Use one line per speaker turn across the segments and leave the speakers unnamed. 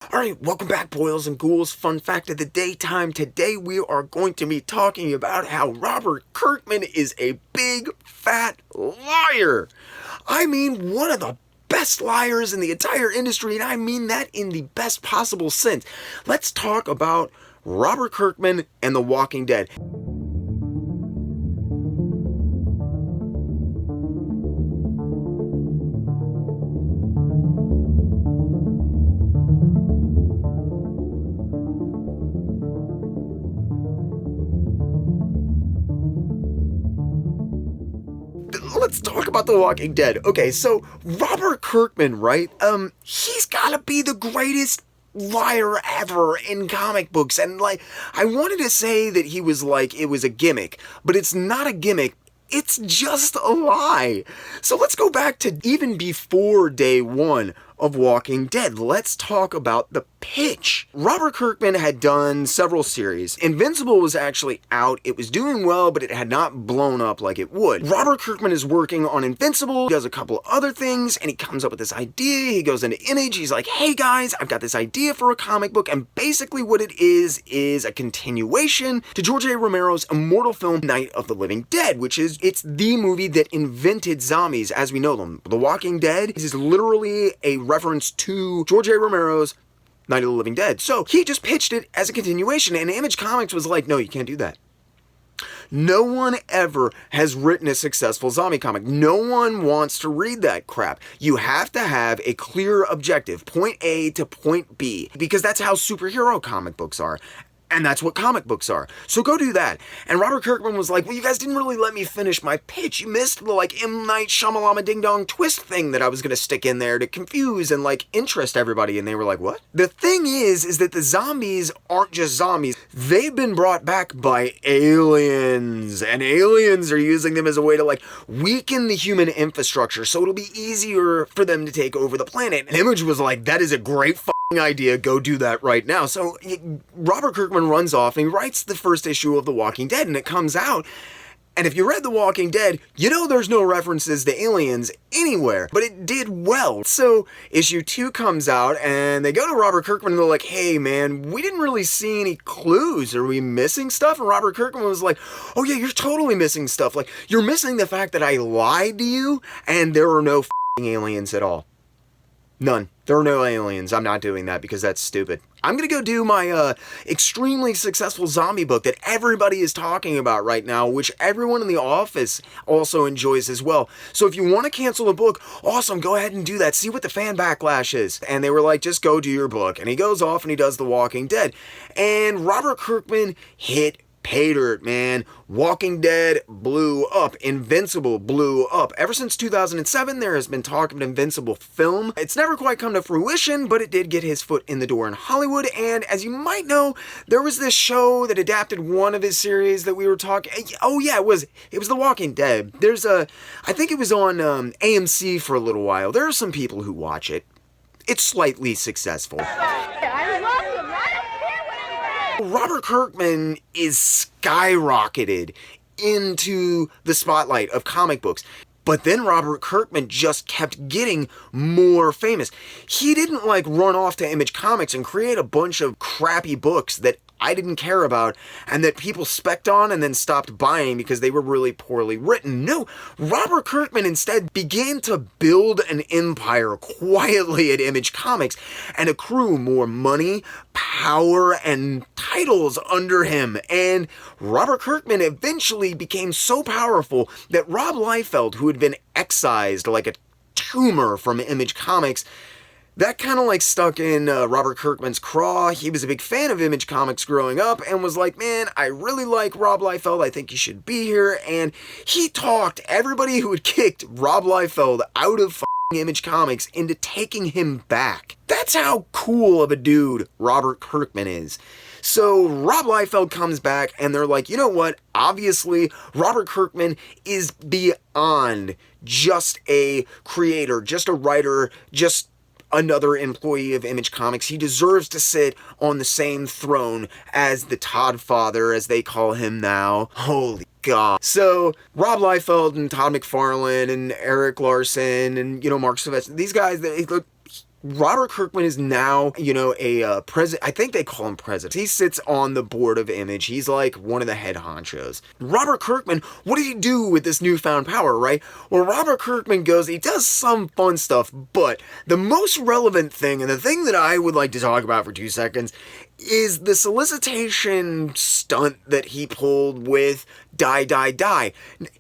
Alright, welcome back, boils and ghouls. Fun fact of the daytime. Today we are going to be talking about how Robert Kirkman is a big, fat liar. I mean, one of the best liars in the entire industry, and I mean that in the best possible sense. Let's talk about Robert Kirkman and The Walking Dead. Let's talk about The Walking Dead. Okay, so Robert Kirkman, right? He's gotta be the greatest liar ever in comic books. And I wanted to say that he was it was a gimmick, but it's not a gimmick. It's just a lie. So let's go back to even before day one of Walking Dead. Let's talk about the pitch. Robert Kirkman had done several series. Invincible was actually out. It was doing well, but it had not blown up like it would. Robert Kirkman is working on Invincible, does a couple other things, and he comes up with this idea. He goes into Image. He's like, hey guys, I've got this idea for a comic book, and basically what it is a continuation to George A. Romero's immortal film Night of the Living Dead, it's the movie that invented zombies as we know them. The Walking Dead is literally a reference to George A. Romero's Night of the Living Dead. So he just pitched it as a continuation, and Image Comics was like, no, you can't do that. No one ever has written a successful zombie comic. No one wants to read that crap. You have to have a clear objective, point A to point B, because that's how superhero comic books are. And that's what comic books are. So go do that. And Robert Kirkman was like, well, you guys didn't really let me finish my pitch. You missed the M. Night Shyamalama Ding Dong twist thing that I was going to stick in there to confuse and interest everybody. And they were like, what? The thing is that the zombies aren't just zombies. They've been brought back by aliens. And aliens are using them as a way to weaken the human infrastructure. So it'll be easier for them to take over the planet. And Image was like, that is a great idea, go do that right now. So Robert Kirkman runs off and he writes the first issue of The Walking Dead, and it comes out, and if you read The Walking Dead, you know there's no references to aliens anywhere, but it did well. So issue 2 comes out, and they go to Robert Kirkman and they're like, hey man, we didn't really see any clues. Are we missing stuff? And Robert Kirkman was like, oh yeah, you're totally missing stuff. You're missing the fact that I lied to you and there are no aliens at all. None. There are no aliens. I'm not doing that because that's stupid. I'm gonna go do my extremely successful zombie book that everybody is talking about right now, which everyone in the office also enjoys as well. So if you want to cancel the book, awesome, go ahead and do that. See what the fan backlash is. And they were like, just go do your book. And he goes off and he does The Walking Dead. And Robert Kirkman hit pay dirt, man. Walking Dead blew up. Invincible blew up. Ever since 2007, there has been talk of an Invincible film. It's never quite come to fruition, but it did get his foot in the door in Hollywood. And as you might know, there was this show that adapted one of his series that we were talking. Oh yeah, it was The Walking Dead. I think it was on AMC for a little while. There are some people who watch it. It's slightly successful. Robert Kirkman is skyrocketed into the spotlight of comic books. But then Robert Kirkman just kept getting more famous. He didn't run off to Image Comics and create a bunch of crappy books that I didn't care about and that people spec'd on and then stopped buying because they were really poorly written. No, Robert Kirkman instead began to build an empire quietly at Image Comics and accrue more money, power, and titles under him. And Robert Kirkman eventually became so powerful that Rob Liefeld, who had been excised like a tumor from Image Comics, that kind of stuck in Robert Kirkman's craw. He was a big fan of Image Comics growing up and was like, man, I really like Rob Liefeld. I think he should be here. And he talked everybody who had kicked Rob Liefeld out of Image Comics into taking him back. That's how cool of a dude Robert Kirkman is. So Rob Liefeld comes back and they're like, you know what? Obviously, Robert Kirkman is beyond just a creator, just a writer, just another employee of Image Comics. He deserves to sit on the same throne as the Todd Father, as they call him now. Holy God. So Rob Liefeld and Todd McFarlane and Eric Larson and, Mark Silvestri, these guys, Robert Kirkman is now, a president. I think they call him president. He sits on the board of Image. He's like one of the head honchos. Robert Kirkman, what did he do with this newfound power, right? Well, Robert Kirkman he does some fun stuff, but the most relevant thing, and the thing that I would like to talk about for 2 seconds, is the solicitation stunt that he pulled with Die, Die, Die.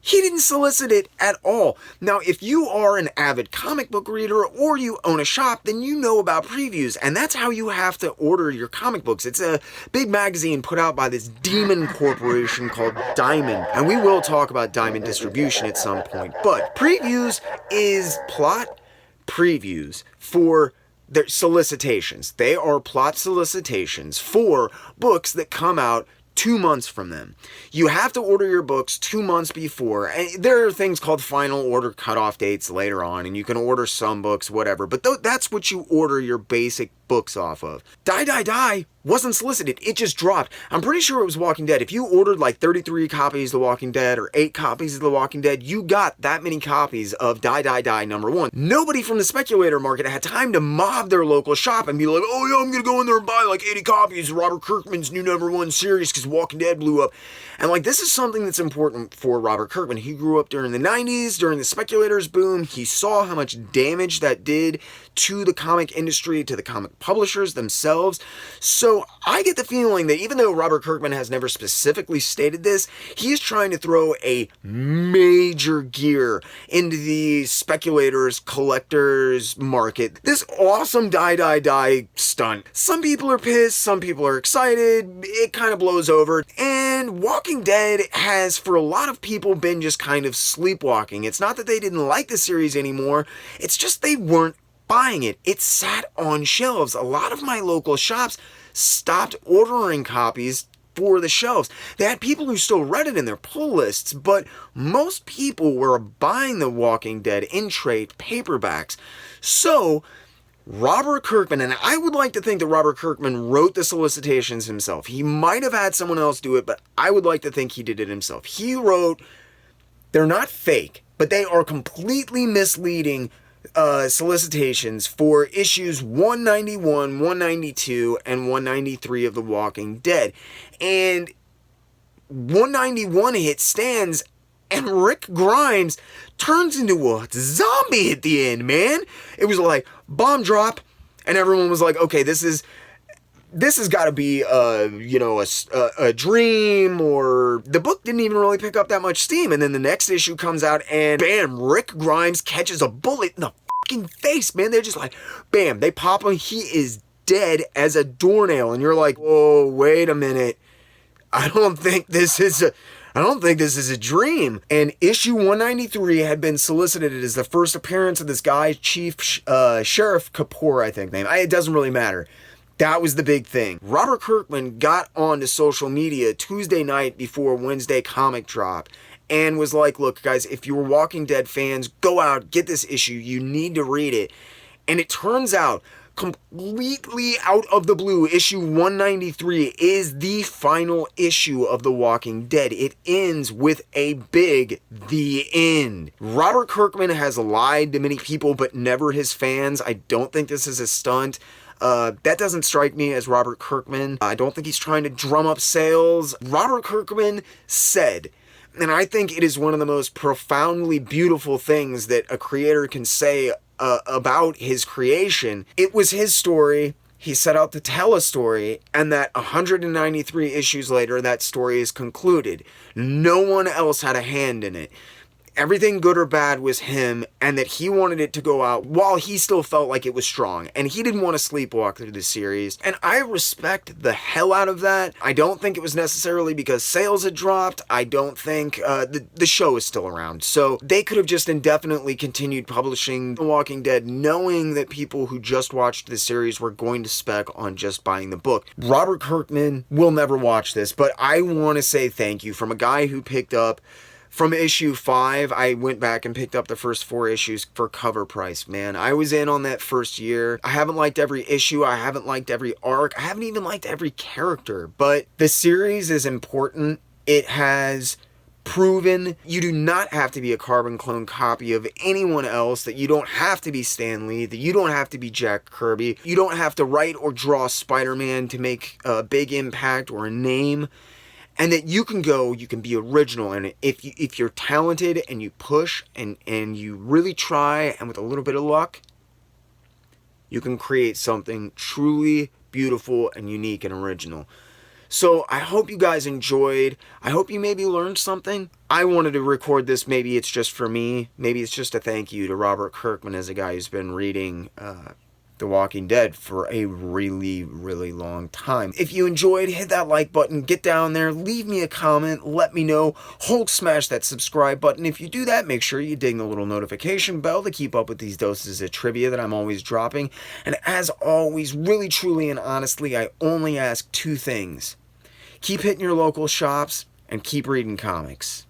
He didn't solicit it at all. Now, if you are an avid comic book reader or you own a shop, then you know about previews, and that's how you have to order your comic books. It's a big magazine put out by this demon corporation called Diamond, and we will talk about Diamond distribution at some point. But previews is plot previews for their solicitations. They are plot solicitations for books that come out 2 months from them. You have to order your books 2 months before. And there are things called final order cutoff dates later on, and you can order some books, whatever. But that's what you order your basic books off of. Die, Die, Die wasn't solicited. It just dropped. I'm pretty sure it was Walking Dead. If you ordered like 33 copies of The Walking Dead or 8 copies of The Walking Dead, you got that many copies of Die, Die, Die #1. Nobody from the speculator market had time to mob their local shop and be like, oh yeah, I'm going to go in there and buy like 80 copies of Robert Kirkman's new #1 series because Walking Dead blew up. And like, this is something that's important for Robert Kirkman. He grew up during the 90s, during the speculators boom. He saw how much damage that did to the comic industry, to the comic publishers themselves. So I get the feeling that even though Robert Kirkman has never specifically stated this, he is trying to throw a major gear into the speculators, collectors market. This awesome Die, Die, Die stunt. Some people are pissed, some people are excited, it kind of blows over. And Walking Dead has, for a lot of people, been just kind of sleepwalking. It's not that they didn't like the series anymore, it's just they weren't buying it. It sat on shelves. A lot of my local shops stopped ordering copies for the shelves. They had people who still read it in their pull lists, but most people were buying The Walking Dead in trade paperbacks. So Robert Kirkman, and I would like to think that Robert Kirkman wrote the solicitations himself. He might have had someone else do it, but I would like to think he did it himself. He wrote, they're not fake, but they are completely misleading solicitations for issues 191, 192, and 193 of The Walking Dead. And 191 hit stands, and Rick Grimes turns into a zombie at the end, man. It was like, bomb drop, and everyone was like, okay, this has got to be, a dream, or the book didn't even really pick up that much steam. And then the next issue comes out, and bam, Rick Grimes catches a bullet in the fucking face, man. They're just like, bam, they pop him. He is dead as a doornail, and you're like, whoa, wait a minute. I don't think this is a dream. And issue 193 had been solicited as the first appearance of this guy, Chief Sheriff Kapoor, I think name. It doesn't really matter. That was the big thing. Robert Kirkman got onto social media Tuesday night before Wednesday comic drop and was like, look, guys, if you're Walking Dead fans, go out, get this issue. You need to read it. And it turns out, completely out of the blue, issue 193 is the final issue of The Walking Dead. It ends with a big "the end." Robert Kirkman has lied to many people, but never his fans. I don't think this is a stunt. That doesn't strike me as Robert Kirkman. I don't think he's trying to drum up sales. Robert Kirkman said, and I think it is one of the most profoundly beautiful things that a creator can say about his creation. It was his story. He set out to tell a story, and that 193 issues later, that story is concluded. No one else had a hand in it. Everything good or bad was him, and that he wanted it to go out while he still felt like it was strong, and he didn't want to sleepwalk through the series, and I respect the hell out of that. I don't think it was necessarily because sales had dropped. I don't think the show is still around, so they could have just indefinitely continued publishing The Walking Dead, knowing that people who just watched the series were going to spec on just buying the book. Robert Kirkman will never watch this, but I want to say thank you from a guy who picked up from issue 5, I went back and picked up the first 4 issues for cover price, man. I was in on that first year. I haven't liked every issue. I haven't liked every arc. I haven't even liked every character. But the series is important. It has proven. You do not have to be a carbon clone copy of anyone else, that you don't have to be Stan Lee, that you don't have to be Jack Kirby, you don't have to write or draw Spider-Man to make a big impact or a name, and that you can be original. And if you're talented and you push and you really try, and with a little bit of luck, you can create something truly beautiful and unique and original. So I hope you guys enjoyed. I hope you maybe learned something. I wanted to record this. Maybe it's just for me. Maybe it's just a thank you to Robert Kirkman, as a guy who's been reading The Walking Dead for a really, really long time. If you enjoyed, hit that like button, get down there, leave me a comment, let me know. Hulk smash that subscribe button. If you do that, make sure you ding the little notification bell to keep up with these doses of trivia that I'm always dropping. And as always, really, truly, and honestly, I only ask two things. Keep hitting your local shops and keep reading comics.